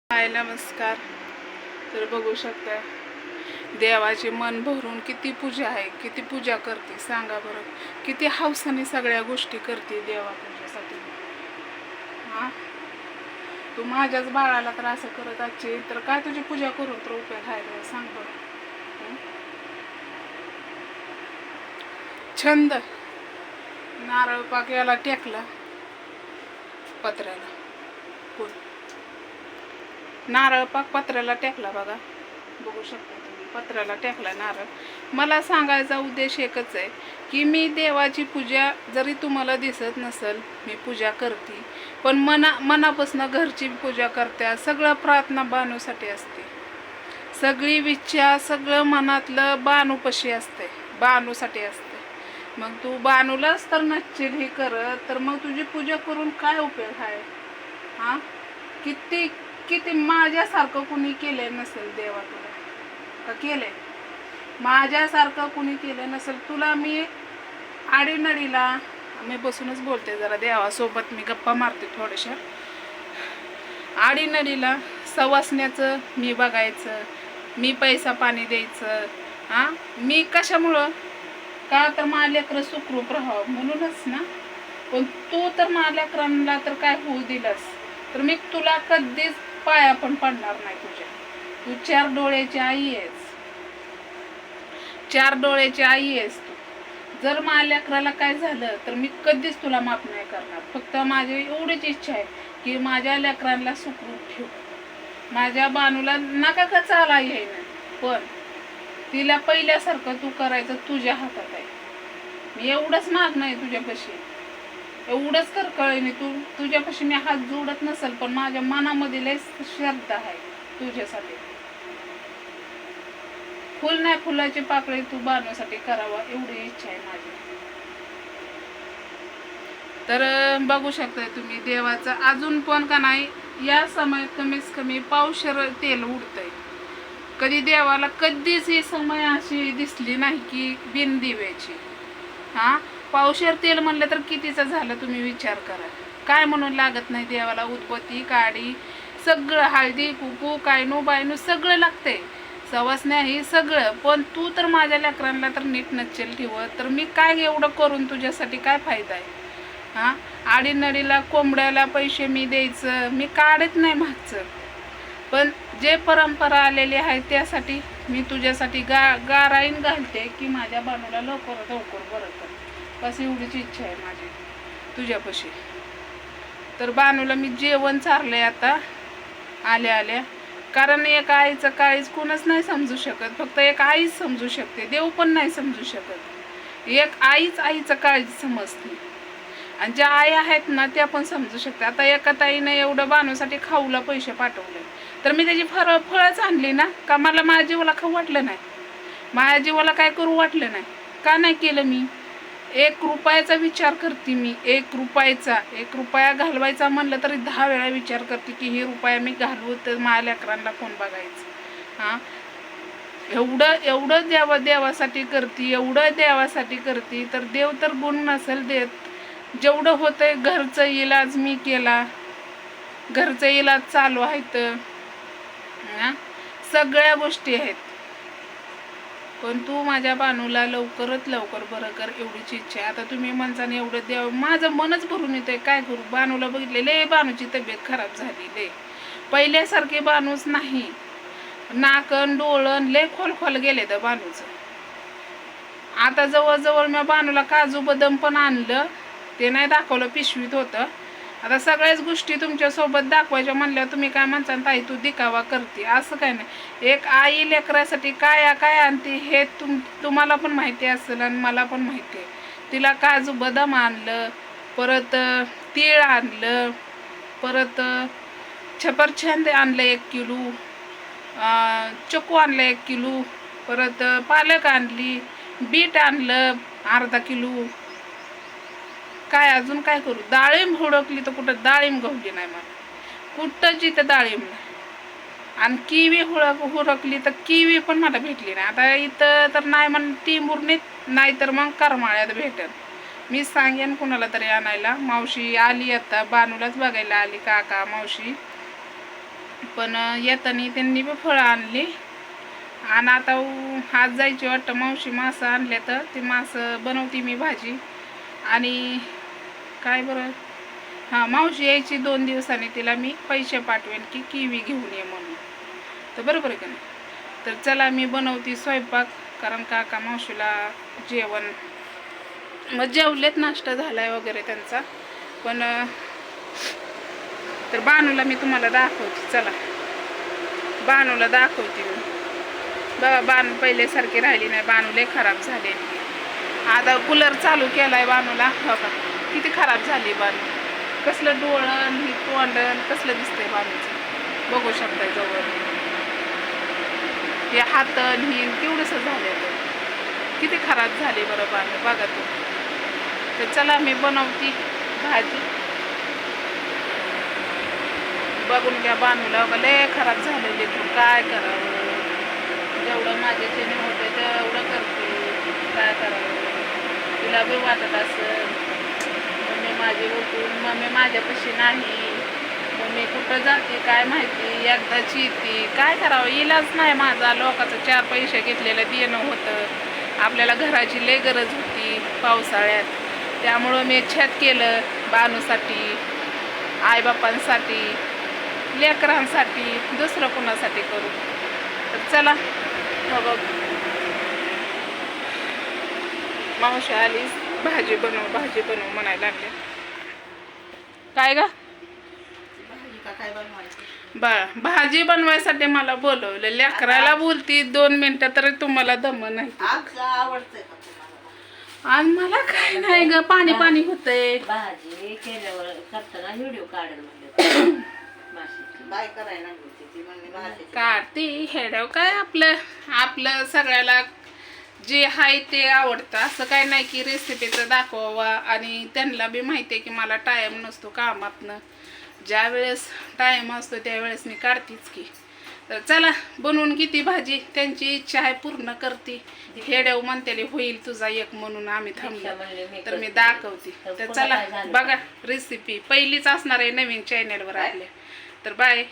हाय नमस्कार. तर बघू शकता देवाचे मन भरून किती पूजा आहे, किती पूजा करते सांगा बरं. किती हौसाने सगळ्या गोष्टी करते देवा पूजेसाठी. हां, तू माझ्याच बाळाला तर असं करत आजची तर काय तुझी पूजा करून तर उपयोग आहे का सांग बरं. हं? छंद नारळ पाक याला टेकला पत्र्याला. कोण नारळ पाक पत्र्याला टेकला बघा. बघू शकता तुम्ही पत्र्याला टेकला नारळ. मला सांगायचा उद्देश एकच आहे की मी देवाची पूजा जरी तुम्हाला दिसत नसेल मी पूजा करते, पण मनापासून घरची पूजा करते. सगळं प्रार्थना बाणूसाठी असते, सगळी विच्छा सगळं मनातलं बाणूपाशी असते, बाणूसाठी असते. मग तू बाणूलाच तर नसशील हे करत तर मग तुझी पूजा करून काय उपयोग आहे. हां, किती किती माझ्यासारखं कुणी केलं नसेल देवा तुला का केलंय. माझ्यासारखं कुणी केलं नसेल तुला. मी आडीनडीला मी बसूनच बोलते जरा देवासोबत, मी गप्पा मारते थोड्याशा. आडीनडीला सवासण्याचं मी बघायचं, मी पैसा पाणी द्यायचं. हां, मी कशामुळं का तर माझ्या लेकरं सुखरूप राहावं म्हणूनच ना. पण तू तर माझ्या लेकरांना तर काय होऊ दिलंस तर मी तुला कधीच पाया पण पडणार नाही तुझ्या. तू चार डोळ्याची आई आहेस, चार डोळ्याची आई आहेस तू. जर माझ्या लेकराला काय झालं तर मी कधीच तुला माफ नाही करणार. फक्त माझी एवढीच इच्छा आहे की माझ्या लेकरांना सुखरूप ठेव. माझ्या बानूला नका का चाला येईना, पण तिला पहिल्यासारखं तू करायचं तुझ्या हातात आहे. मी एवढंच मागणं आहे तुझ्यापाशी, एवढंच कर कळेनी. तुझ्यापाशी मी हात जोडत नसेल पण माझ्या मनामध्ये लय श्रद्धा आहे तुझ्यासाठी. फुल नाही फुलाची पाकळी तू बांधण्यासाठी करावा एवढी इच्छा आहे माझी. तर बघू शकताय तुम्ही देवाचं अजून पण का नाही या समयात कमीत कमी पावशेर तेल उडतंय. कधी देवाला कधीच ही समय अशी दिसली नाही की बिन दिव्याची. हां, पावशेर तेल म्हणलं तर कितीचं झालं तुम्ही विचार करा. काय म्हणून लागत नाही देवाला. उदबत्ती काडी सगळं, हळदी कुकू कायनू बायनू सगळं लागतंय, सवासण्या ही सगळं. पण तू तर माझ्या लेकरांना तर नीट नचेल ठेवत तर मी काय एवढं करून तुझ्यासाठी काय फायदा आहे. हां, आडीनडीला कोंबड्याला पैसे मी द्यायचं मी काढत नाही मागचं, पण जे परंपरा आलेली आहे त्यासाठी मी तुझ्यासाठी गाराईन घालते की माझ्या बाणूला लवकर बरं कर. बस एवढीच इच्छा आहे माझी तुझ्यापाशी. तर बाणूला मी जेवण चारलंय आता आल्या आल्या. कारण एक आईचं काळीज कोणच नाही समजू शकत, फक्त एक आईच समजू शकते, देव पण नाही समजू शकत. एक आईच आईचं काळीज समजते आणि ज्या आई आहेत ना त्या पण समजू शकते. आता एका ताईनं एवढं बाणूसाठी खाऊला पैसे पाठवले तर मी त्याची फळच आणली ना. का मला माझ्या जीवाला खाऊ वाटलं नाही, माझ्या जीवाला काय करू वाटलं नाही. का नाही केलं मी. 1 रुपयाचा विचार करते मी. 1 रुपया घालवायचा म्हणलं तरी 10 वेळा विचार करते की हे रुपया मी घालवू तर माझ्या लेकरांना कोण बघायचं. हां, एवढं देवासाठी करते, एवढं देवासाठी करते तर देव तर गुण नसेल देत. जेवढं होतंय घरचं इलाज मी केला, घरचं इलाज चालू आहेत, सगळ्या गोष्टी आहेत. पण तू माझ्या बाणूला लवकरात लवकर बरं कर एवढीच इच्छा आहे. आता तुम्ही म्हणताना एवढं द्यावं माझं मनच भरून येतंय. काय करू. बाणूला बघितले बाणूची तब्येत खराब झाली लय, पहिल्यासारखी बाणूच नाही. नाकन डोळण लय खोल गेले तर बाणूचं. आता जवळजवळ मी बाणूला काजू बदाम पण आणलं, ते नाही दाखवलं, पिशवीत होतं. आता सगळ्याच गोष्टी तुमच्यासोबत दाखवायच्या म्हणल्यावर तुम्ही काय म्हणता ताई तू दिखावा करते. असं काय नाही. एक आई लेकरासाठी काय आणते हे तुम्हाला पण माहिती असेल आणि मला पण माहिती आहे. तिला काजू बदाम आणलं, परत तीळ आणलं, परत छपरछंद आणलं 1 किलो, चकू आणलं 1 किलो, परत पालक आणली, बीट आणलं अर्धा किलो. काय अजून काय करू. डाळिंब हुडकली तर कुठं डाळिंब गवली नाही मला, कुठंच इथं डाळिंब नाही. आणि किवी हुडकली तर किवी पण मला भेटली नाही. आता इथं तर नाही म्हण टिंबुर्णीत नाही तर मग करमाळ्यात भेटेल. मी सांगेन कुणाला तरी आणायला. मावशी आली आता बाणूलाच बघायला आली, काका मावशी पण येताना त्यांनी बी फळं आणली. आणि आता आज जायची वाटतं मावशी मासं आणल्या तर ती मासं बनवते मी भाजी. आणि काय बरं, हां मावशी यायची 2 दिवसांनी, तिला मी पैसे पाठवेन की किवी घेऊन ये म्हणून. तर बरोबर आहे का नाही. तर चला मी बनवते स्वयंपाक, कारण काका मावशीला जेवण मग जेवलेत, नाश्ता झालाय वगैरे त्यांचा. पण तर बानूला मी तुम्हाला दाखवते. चला बानूला दाखवते मी. बघा बानू पहिल्यासारखी राहिली नाही, बानू लय खराब झाले. आता कूलर चालू केलाय बानूला, हो का किती खराब झाली बानू. कसलं डोळण ही तोंडण कसलं दिसतंय बानूचं, बघू शकताय जवळ. हे हातन ही केवढंसं झाले, किती खराब झाली बरं बानू, बघा तू. तर चला मी बनवती भाजी. बघून घ्या बानूला, लय खराब झालेली. तू काय करावं, जेवढं माझ्याच्याने होतं तेवढं करते, काय करावं. तिला बी वाटत असं मम्मी माझी उठून, मम्मी माझ्यापाशी नाही, मम्मी कुठं जाते काय माहिती, एकदाची येते, काय करावं. इलाज नाही माझा. लोकांचं 4 पैसे घेतलेलं देणं होतं, आपल्याला घराची लय गरज होती पावसाळ्यात. त्यामुळं मी छत केलं बानूसाठी, आईबापांसाठी, लेकरांसाठी, दुसरं कोणासाठी करू. तर चला बघ मावशी आली, भाजी बनव म्हणायला लागले. काय ग भाजी बनवायसाठी मला बोलवलं, लेकराला बोलती 2 मिनिटं तरी तुम्हाला दम नाही. आणि मला काय नाही ग, पाणी पाणी होतंय. भाजी केल्यावर करताना व्हिडिओ काढेल म्हणलं. काय करायला काढती हेडव काय, आपलं सगळ्याला जे आहे ते आवडतं. असं काय नाही की रेसिपीचं दाखवावा. आणि त्यांना बी माहिती आहे की मला टाईम नसतो कामातनं, ज्या वेळेस टाईम असतो त्यावेळेस मी काढतीच की. तर चला बनवून किती भाजी, त्यांची इच्छा आहे पूर्ण करते. हेडव म्हणतेले होईल तुझा एक म्हणून आम्ही थांबलो, तर मी दाखवते. तर चला बघा रेसिपी, पहिलीच असणार आहे नवीन चॅनेलवर आपल्या. तर बाय.